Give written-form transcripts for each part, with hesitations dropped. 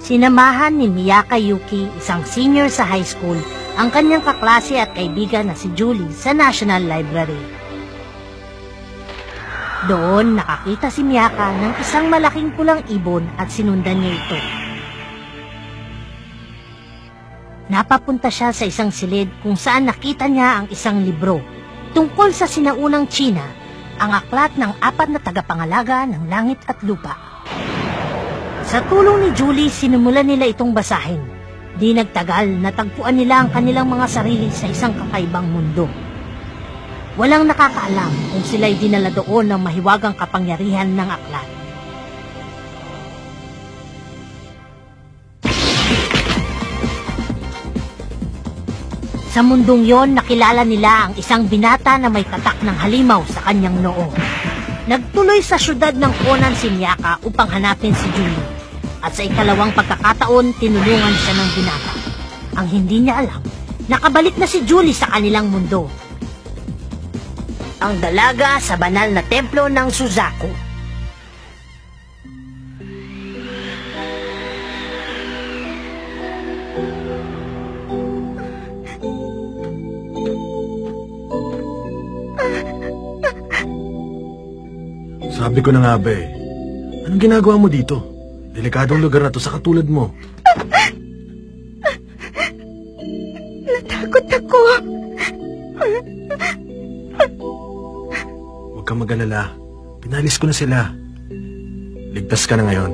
Sinamahan ni Miyaka Yuki, isang senior sa high school, ang kanyang kaklase at kaibigan na si Julie sa National Library. Doon nakakita si Miyaka ng isang malaking pulang ibon at sinundan niya ito. Napapunta siya sa isang silid kung saan nakita niya ang isang libro tungkol sa sinaunang Tsina, ang aklat ng 4 na tagapangalaga ng langit at lupa. Sa tulong ni Julie, sinimulan nila itong basahin. Di nagtagal, natagpuan nila ang kanilang mga sarili sa isang kakaibang mundo. Walang nakakaalam kung sila'y dinala doon ng mahiwagang kapangyarihan ng aklat. Sa mundong yon, nakilala nila ang isang binata na may tatak ng halimaw sa kanyang noo. Nagtuloy sa syudad ng Conan si Miyaka upang hanapin si Julie. At sa ikalawang pagkakataon, tinulungan siya ng binata. Ang hindi niya alam, nakabalik na si Julie sa kanilang mundo. Ang dalaga sa banal na templo ng Suzaku. Sabi ko na nga ba eh. Anong ginagawa mo dito? Delikadong lugar na to sa katulad mo. Natakot ako. Huwag kang mag-alala. Pinalis ko na sila. Ligtas ka na ngayon.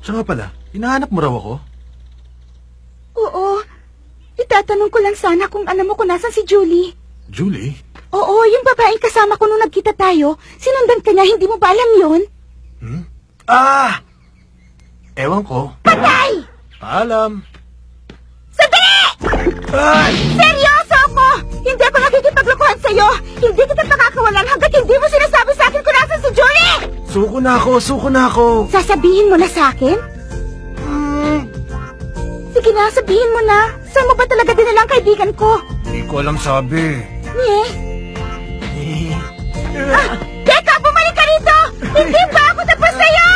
Siya nga pala, hinahanap mo raw ako? Oo. Itatanong ko lang sana kung alam mo kung nasan si Julie. Julie? Oo, yung babaeng kasama ko nung nagkita tayo. Sinundan ka niya, hindi mo ba alam yun? Ewan ko. Patay! Paalam. Sandali! Ay! Seryoso ako! Hindi ako nakikipaglokohan sa'yo! Hindi kita makakawalan hanggat hindi mo sinasabi sa akin kung nasan si Julie! Suko na ako! Sasabihin mo na sa akin? Sige na, sabihin mo na. Saan mo ba talaga dinala ang kaibigan ko? Hindi ko alam sabi. Teka! Bumalik ka rito! Hindi pa ako tapos sa'yo!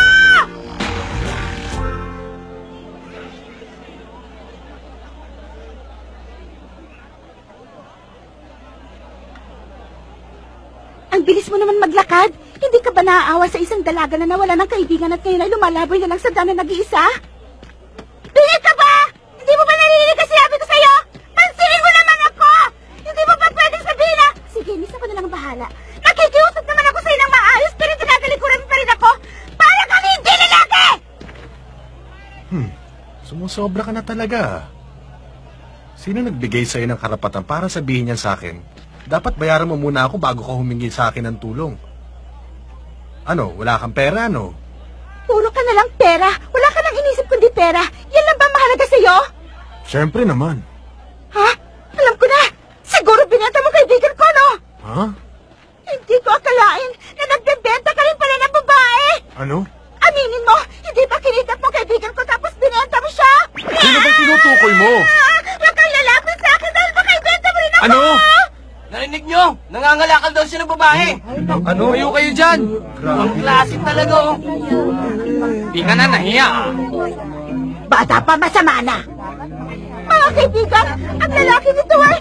Ang bilis mo naman maglakad. Hindi ka ba naaawa sa isang dalaga na nawala ng kaibigan at ngayon ay lumalaboy na lang sa daan na nag-iisa? Tingin ka ba? Hindi mo ba narinig kasi sabi ko sa'yo? Pansinin mo naman ako! Hindi mo ba pwedeng sabihin na? Sige, misa ko na lang bahala. Nakikiusap naman ako sa'yo ng maayos pero tinagalikuran mo pa rin ako. Para kang hindi lalaki! Sumusobra ka na talaga. Sino nagbigay sa'yo ng karapatan para sabihin yan sa akin? Dapat bayaran mo muna ako bago ka humingi sa akin ng tulong. Ano, wala kang pera, no? Puro ka na lang pera. Wala ka nang inisip kundi pera. Yan lang ba mahalaga sa'yo? Siyempre naman. Ha? Alam ko na. Siguro binenta mo kaibigan ko, no? Ha? Hindi ko akalain na nagbebenta ka rin pala ng babae. Ano? Aminin mo, hindi ba kinidnap mo kaibigan ko tapos binenta mo siya? Sino ba tinutukoy mo? Huwag kang lalapit sa akin dahil baka ibenta mo rin ako. Ano? Narinig nyo? Nangangalakal daw siya ng babae. Ano? Kayo kayo dyan. Ang klaseng talaga, oh. Di ka na nahiya, ah. Bata pa, masama na. Mga kaibigan, ang lalaki nito ay...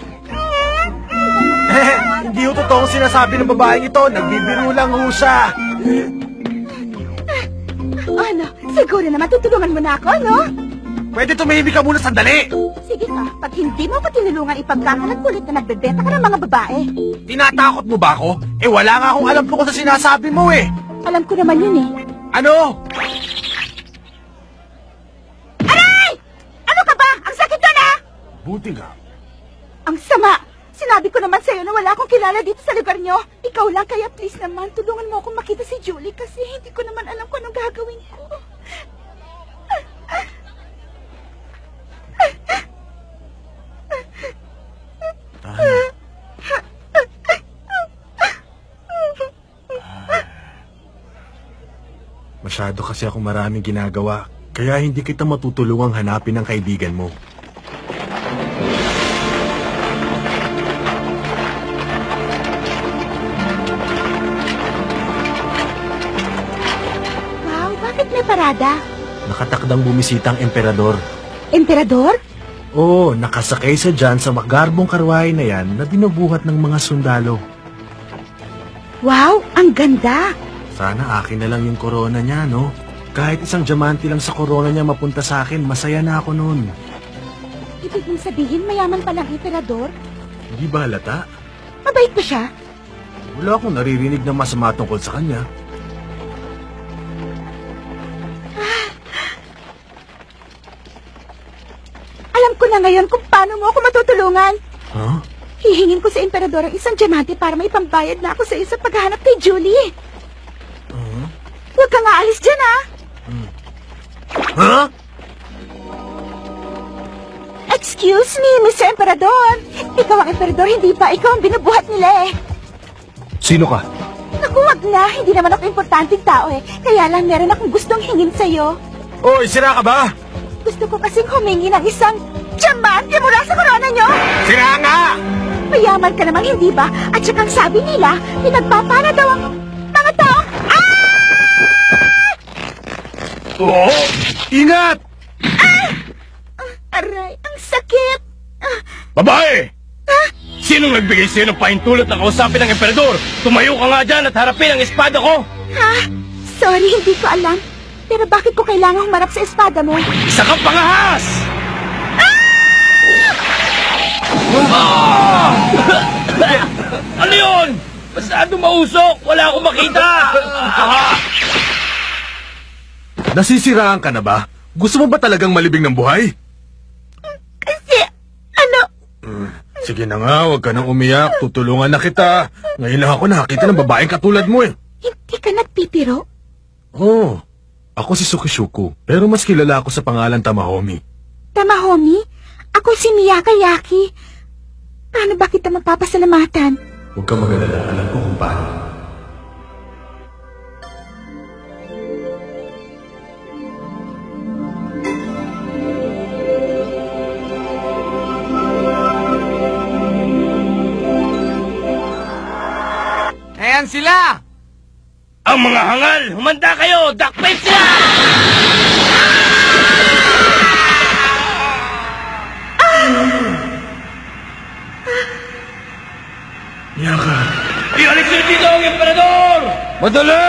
Hindi ho totoo ang sinasabi ng babaeng ito. Nagbibiro lang ho siya. Ano, siguro naman tutulungan mo na ako, no? Pwede tumahimik ka muna sandali. Sige ka, pag hindi mo pa tinulungan ipagkakalat kulit na nagbebenta ka ng mga babae. Tinatakot mo ba ako? Eh wala nga akong alam tungkol sa sinasabi mo eh. Alam ko naman yun eh. Ano? Aray! Ano ka ba? Ang sakit doon ah! Buti nga. Ang sama! Sinabi ko naman sa'yo na wala akong kilala dito sa lugar nyo. Ikaw lang, kaya please naman, tulungan mo akong makita si Julie kasi hindi ko naman alam kung anong gagawin ko. Masyado kasi ako maraming ginagawa, kaya hindi kita matutulungang hanapin ang kaibigan mo. Wow, bakit Bakit may parada? Nakatakdang bumisita ang emperador. Emperador? Oo, nakasakay sa dyan sa magarbong karwahe na yan na binubuhat ng mga sundalo. Wow, ang ganda! Sana akin na lang yung korona niya, no? Kahit isang diamante lang sa korona niya mapunta sa akin, masaya na ako noon. Ibig mong sabihin, mayaman palang emperador? Hindi ba halata? Mabait ba siya? Wala akong naririnig na masama tungkol sa kanya. Alam ko na ngayon kung paano mo ako matutulungan. Huh? Hihingin ko sa emperador ang isang diamante para may pambayad na ako sa isa paghahanap kay Julie. Huwag ka nga alis dyan, ha? Huh? Excuse me, Mr. Emperador. Ikaw ang emperador, hindi ba? Ikaw ang binubuhat nila eh. Sino ka? Naku, wag na. Hindi naman ako importanteng tao eh. Kaya lang meron akong gustong hingin sa'yo. Oy, sira ka ba? Gusto ko kasing humingi ng isang diamante mula sa korona nyo. Sira nga! Mayaman ka naman, hindi ba? At saka ang sabi nila, pinagpapala daw ang mga tao. Oo! Ingat! Aray, ang sakit. Babae! Sinong nagbigay sa'yo ng pahintulot na kausapin ng emperador? Tumayo ka nga dyan at harapin ang espada ko! Ha? Sorry, hindi ko alam. Pero bakit ko kailangan humarap sa espada mo? Isa kang pangahas! Ah! Ano yun? Masyado mausok! Wala akong makita! Nasisiraan ka na ba? Gusto mo ba talagang malibing ng buhay? Kasi, ano? Sige na nga, huwag ka nang umiyak. Tutulungan na kita. Ngayon lang ako nakakita ng babaeng katulad mo eh. Hindi ka nagpipiro? Oo. Ako si Sukishuku, pero mas kilala ako sa pangalan Tamahomi. Tamahomi? Ako si Miyakayaki. Paano ba kita mapapasalamatan? Huwag ka mag-alala, alam ko kung paano. Ayan sila! Ang mga hangal! Humanda kayo! Dakpit sila! Miyaka! Ialik sila dito ang emperador! Madali!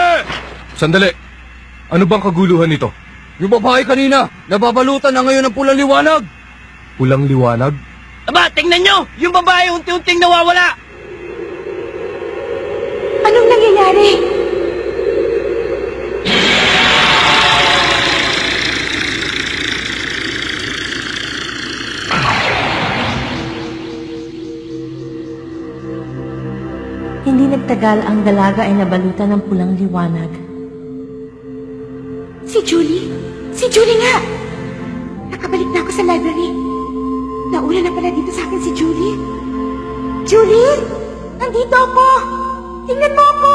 Sandali! Ano bang kaguluhan nito? Yung babae kanina, nababalutan na ngayon ng pulang liwanag. Pulang liwanag? Aba, tingnan nyo! Yung babae unti-unting nawawala! Anong nangyayari? Hindi nagtagal ang dalaga ay nabalutan ng pulang liwanag. Si Julie? Si Julie nga! Nakabalik na ako sa library. Nauna na pala dito sa akin si Julie. Julie! Nandito ako! Tingnan mo ako!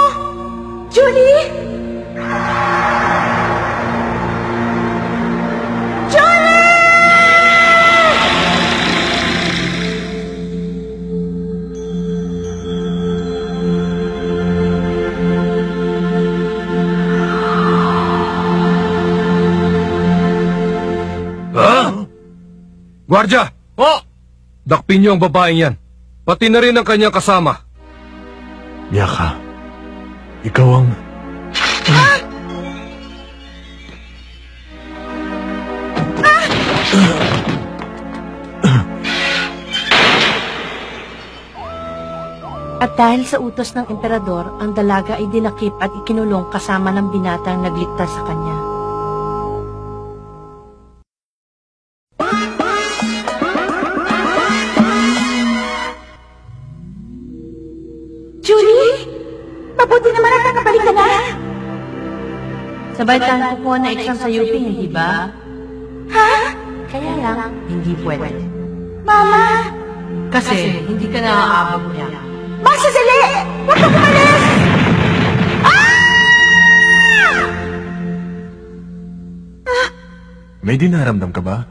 Julie! Julie! Gwardya! Oh! Dakpin niyo ang babaeng yan. Pati na rin ang kanyang kasama. Miyaka, ikaw ang... At dahil sa utos ng emperador, ang dalaga ay dinakip at ikinulong kasama ng binatang nagligtas sa kanya. Julie! Mabuti naman at nakabalik ka na! Sabay tayong kukuha na exam sa UP, hindi ba? Ha? Kaya lang, hindi pwede. Mama! Kasi hindi ka naaabot niya. Masasali! Huwag ka kumalis! May dinaramdam ka ba?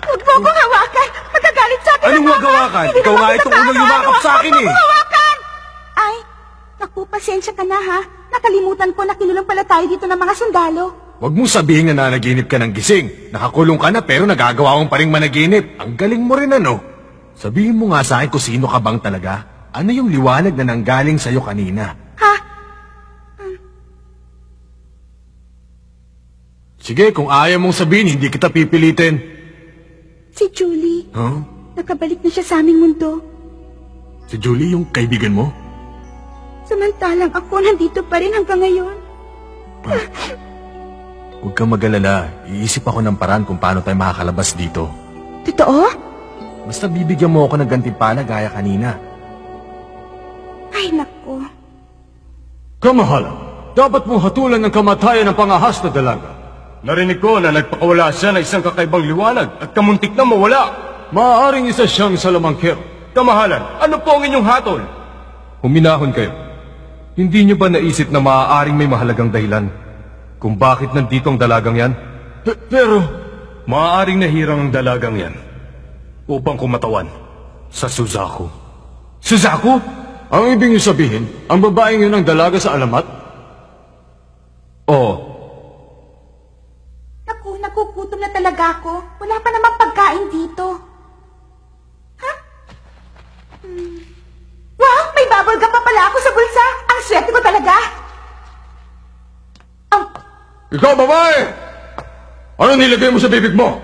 Huwag mo akong hawakan! Magagalit sa akin Anong ang mama! wag hawakan? Hindi Ikaw naman nga ako itong unang tatama. yumakap sa akin eh! Huwag mo akong hawakan! Ay, naku, pasensya ka na ha. Nakalimutan ko na kinulong pala tayo dito ng mga sundalo. Huwag mong sabihin na nanaginip ka ng gising. Nakakulong ka na pero nagagawa mong pa rin managinip. Ang galing mo rin ano. Sabihin mo nga sa akin kung sino ka bang talaga. Ano yung liwanag na nanggaling sa'yo kanina? Ha? Sige, kung ayaw mong sabihin, hindi kita pipilitin. Si Julie. Huh? Nakabalik na siya sa aming mundo. Si Julie, yung kaibigan mo? Samantalang ako nandito pa rin hanggang ngayon. Huwag kang mag-alala. Iisip ako ng paraan kung paano tayo makakalabas dito. Totoo? Basta bibigyan mo ako ng gantimpala gaya kanina. Ay, naku. Kamahalan, dapat mong hatulan ng kamatayan ng pangahas na dalaga. Narinig ko na nagpakawala siya ng isang kakaibang liwanag at kamuntik na mawala. Maaaring isa siyang salamangkero. Kamahalan, ano po ang inyong hatol? Huminahon kayo. Hindi niyo ba naisip na maaaring may mahalagang dahilan kung bakit nandito ang dalagang yan? Pero, Maaaring nahirang ang dalagang yan upang kumatawan sa Suzaku. Suzaku? Ang ibig niyo sabihin, ang babaeng yun ang dalaga sa alamat? Oo. Naku, nakukutom na talaga ako. Wala pa namang pagkain dito. Ha? Wow, may bubble gum pa pala ako sa bulsa. Ang swerte ko talaga. Ikaw, babae! Ano nilagay mo sa bibig mo?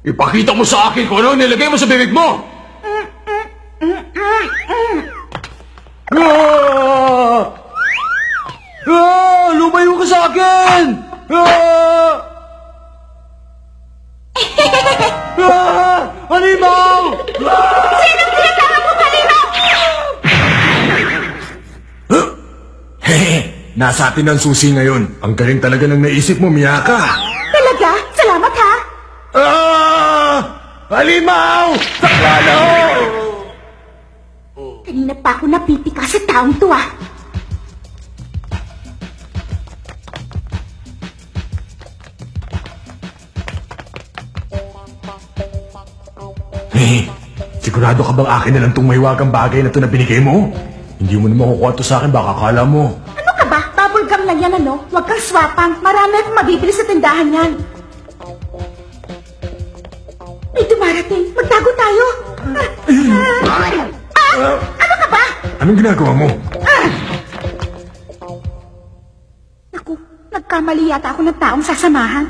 Ipakita mo sa akin kung ano nilagay mo sa bibig mo! Lumayo ka sa akin! Halimaw! Sinong tinatawag mo, Halimaw? Hehe, nasa atin ang susi ngayon. Ang galing talaga ng naisip mo, Miyaka. Talaga? Salamat ha. Halimaw! Saklalo! Kanina pa ako napipika sa taong to ah. Sigurado ka bang akin na lang itong mahiwagang bagay na ito na binigay mo? Hindi mo na makukuha ito sa akin, baka akala mo. Ano ka ba? Bubble gum lang yan ano? Huwag kang swapang. Marami akong mabibili sa tindahan yan. May dumarating. Magtago tayo. Ano ka ba? Anong ginagawa mo? Naku, nagkamali yata ako ng taong sasamahan.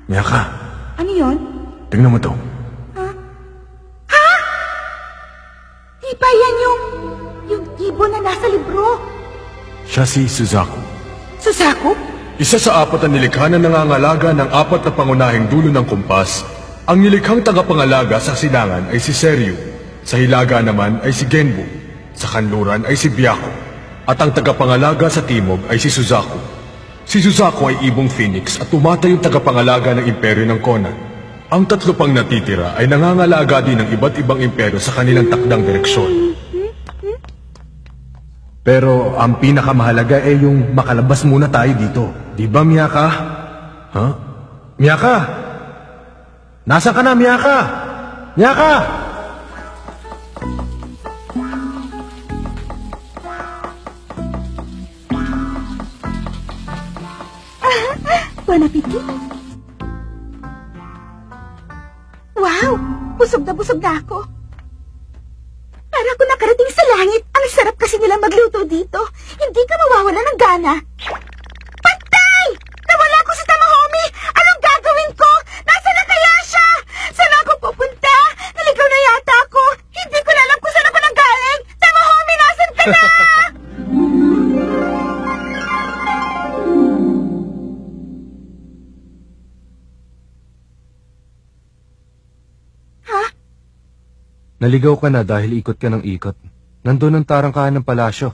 Miyaka, Ano yon? tingnan mo to. Di ba yan yung ibon na nasa libro? Siya si Suzaku. Suzaku? Isa sa apat na nilikha na nangangalaga ng apat na pangunahing dulo ng kumpas. Ang nilikhang tagapangalaga sa silangan ay si Seryu. Sa hilaga naman ay si Genbu. Sa kanluran ay si Byaku. At ang tagapangalaga sa timog ay si Suzaku. Si Suzaku ay ibong phoenix at tumatay yung tagapangalaga ng imperyo ng Conan. Ang tatlo pang natitira ay nangangalaga din ng iba't ibang imperyo sa kanilang takdang direksyon. Pero ang pinakamahalaga ay yung makalabas muna tayo dito. Di ba, Miyaka? Ha? Miyaka? Nasaan ka na, Miyaka? Miyaka! Bon appetit. Wow! Busog na ako. Para ako nakarating sa langit. Ang sarap kasi nilang magluto dito. Hindi ka mawawala ng gana. Patay! Nawala ko si Tamahome! Anong gagawin ko? Nasaan na kaya siya? Saan ako pupunta? Naligaw na yata ako. Hindi ko na alam kung saan ako nanggaling. Tamahome, nasan ka na? Naligaw ka na dahil ikot ka ng ikot. Nandun ang tarangkahan ng palasyo.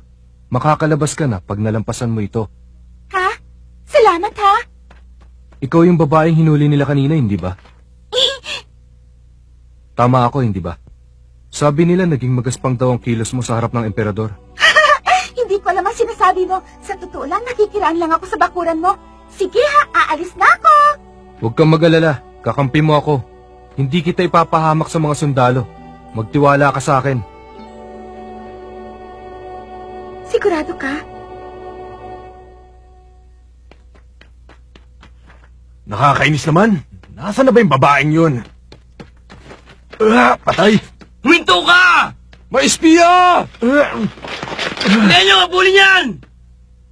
Makakalabas ka na pag nalampasan mo ito. Ha? Salamat ha? Ikaw yung babaeng hinuli nila kanina, hindi ba? Tama ako, hindi ba? Sabi nila naging magaspang daw ang kilos mo sa harap ng emperador. Hindi ko alam ang sinasabi mo. Sa totoo lang, nakikiraan lang ako sa bakuran mo. Sige ha, aalis na ako. Huwag kang mag-alala. Kakampi mo ako. Hindi kita ipapahamak sa mga sundalo. Magtiwala ka sa akin. Sigurado ka? Nakakainis naman. Nasaan na ba yung babaeng yun? Patay! Huminto ka! May espiya! Hindi nyo abulin yan!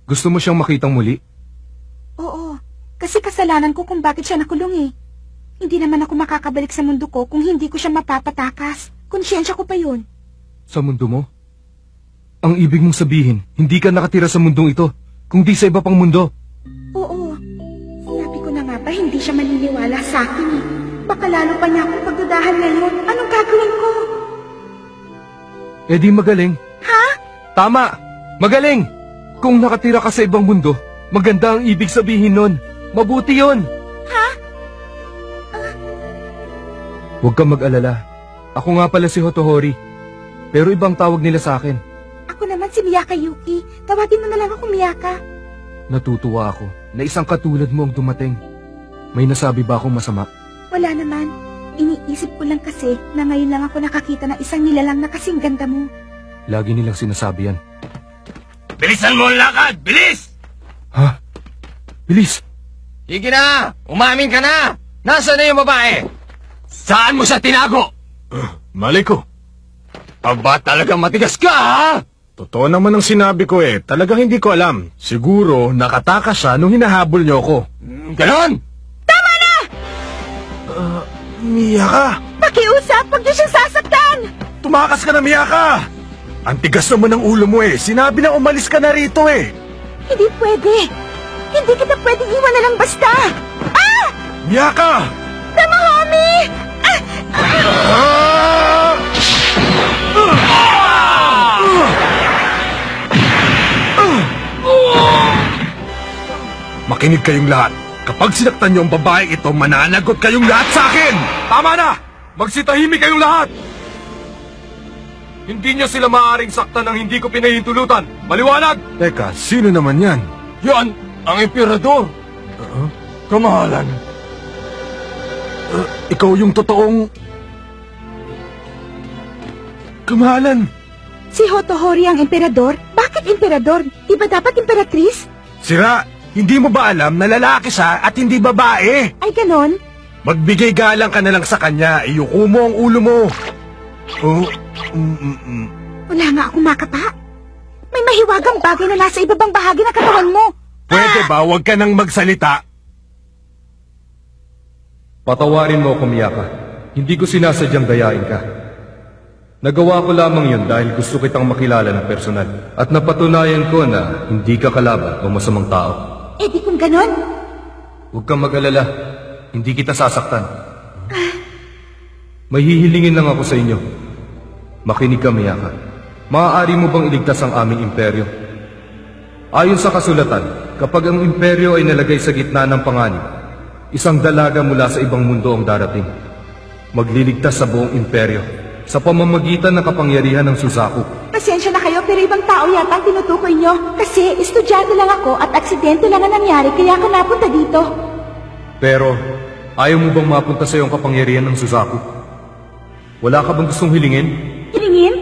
Gusto mo siyang makitang muli? Oo, kasi kasalanan ko kung bakit siya nakulong eh. Hindi naman ako makakabalik sa mundo ko kung hindi ko siya mapapatakas. Konsyensya ko pa yun. Sa mundo mo? Ang ibig mong sabihin, hindi ka nakatira sa mundong ito, kundi sa iba pang mundo. Oo, sinabi ko na nga ba hindi siya maniniwala sa akin eh. Baka lalo pa niya akong pagdudahan ngayon. Anong gagawin ko? Eh di magaling. Ha? Tama! Magaling! Kung nakatira ka sa ibang mundo, maganda ang ibig sabihin nun. Mabuti yon. Ha? Huwag kang mag-alala. Ako nga pala si Hotohori. Pero ibang tawag nila sa akin. Ako naman si Miyaka Yuki. Tawagin mo na lang ako Miyaka. Natutuwa ako na isang katulad mo ang dumating. May nasabi ba akong masama? Wala naman. Iniisip ko lang kasi na ngayon lang ako nakakita ng isang nilalang na kasing ganda mo. Lagi nilang sinasabi yan. Bilisan mo ang lakad! Bilis! Ha? Bilis! Sige na! Umamin ka na! Nasaan na yung babae? Saan mo siya tinago? Mali ko. Aba, talagang matigas ka, ha? Totoo naman ang sinabi ko eh. Talagang hindi ko alam. Siguro nakatakas siya nung hinahabol niyo ako. Ganon! Miyaka! Pakiusap! Huwag niyo siyang sasaktan! Tumakas ka na, Miyaka! Ang tigas naman ng ulo mo eh. Sinabi na umalis ka na rito eh. Hindi pwede! Hindi kita pwedeng iwan na lang basta! Ah! Miyaka! Tama, homie! Makinig kayong lahat. Kapag sinaktan niyo ang babae ito, mananagot kayong lahat sa akin! Tama na! Magsitahimik kayong lahat! Hindi niyo sila maaaring saktan ng hindi ko pinahintulutan. Maliwanag! Teka, sino naman yan? Yan ang emperador! Kamahalan! Ikaw yung totoong... Kamahalan! Si Hotohori ang emperador? Bakit emperador? Di ba dapat imperatrice? Sira, hindi mo ba alam na lalaki siya at hindi babae? Ay, ganon? Magbigay galang ka na lang sa kanya. Iyuko mo ang ulo mo. Oh, Wala nga akong makapa. May mahiwagang bagay na nasa ibabang bahagi ng katawan mo. Pwede ba huwag ka nang magsalita? Patawarin mo ako, Miyaka. Hindi ko sinasadyang dayain ka. Nagawa ko lamang yun dahil gusto kitang makilala ng personal. At napatunayan ko na hindi ka kalaban o masamang tao. Eh di kung ganon? Huwag kang mag-alala. Hindi kita sasaktan. May hihilingin lang ako sa inyo. Makinig ka, Miyaka. Maaari mo bang iligtas ang aming imperyo? Ayon sa kasulatan, kapag ang imperyo ay nalagay sa gitna ng panganib, isang dalaga mula sa ibang mundo ang darating. Magliligtas sa buong imperyo sa pamamagitan ng kapangyarihan ng Suzaku. Pasensya na kayo pero ibang tao yata ang tinutukoy nyo. Kasi estudyante lang ako at aksidente lang ang nangyari kaya ako napunta dito. Pero, ayaw mo bang mapunta sa iyong kapangyarihan ng Suzaku? Wala ka bang gustong hilingin? Hilingin?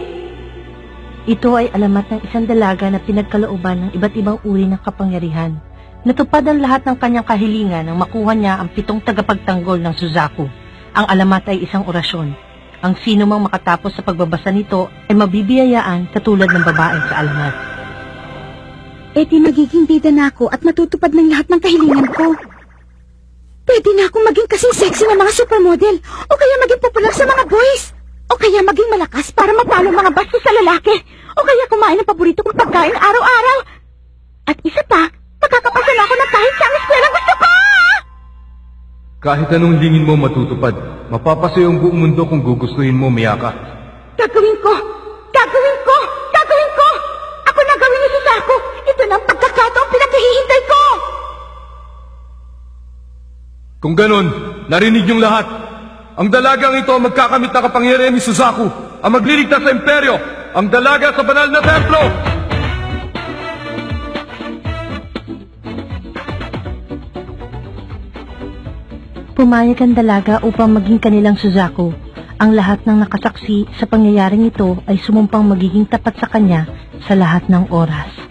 Ito ay alamat ng isang dalaga na pinagkalooban ng iba't ibang uri ng kapangyarihan. Natupad ang lahat ng kanyang kahilingan nang makuha niya ang 7 tagapagtanggol ng Suzaku. Ang alamat ay isang orasyon. Ang sino mang makatapos sa pagbabasa nito ay mabibiyayaan katulad ng babae sa alamat. Eh di magiging bida na ako at matutupad ng lahat ng kahilingan ko. Pwede na akong maging kasing sexy ng mga supermodel o kaya maging popular sa mga boys. O kaya maging malakas para matalo mga bastos sa lalaki. O kaya kumain ng paborito kong pagkain araw-araw. At isa pa, magkakapasa na ako ng kahit sa eskwela gusto ko! Kahit anong lingin mo matutupad, mapapasaya ang buong mundo kung gugustuhin mo, Miyaka. Gagawin ko! Gagawin ko! Gagawin ko! Ako na gawin ni Suzaku! Ito na ang pagkakataong pinaghihintay ko! Kung ganon, narinig niyong lahat. Ang dalagang ito ang magkakamit na kapangyarihan ni Suzaku, ang magliligtas sa imperyo, ang dalaga sa banal na templo! Pumayag ang dalaga upang maging kanilang Suzaku. Ang lahat ng nakasaksi sa pangyayaring ito ay sumumpang magiging tapat sa kanya sa lahat ng oras.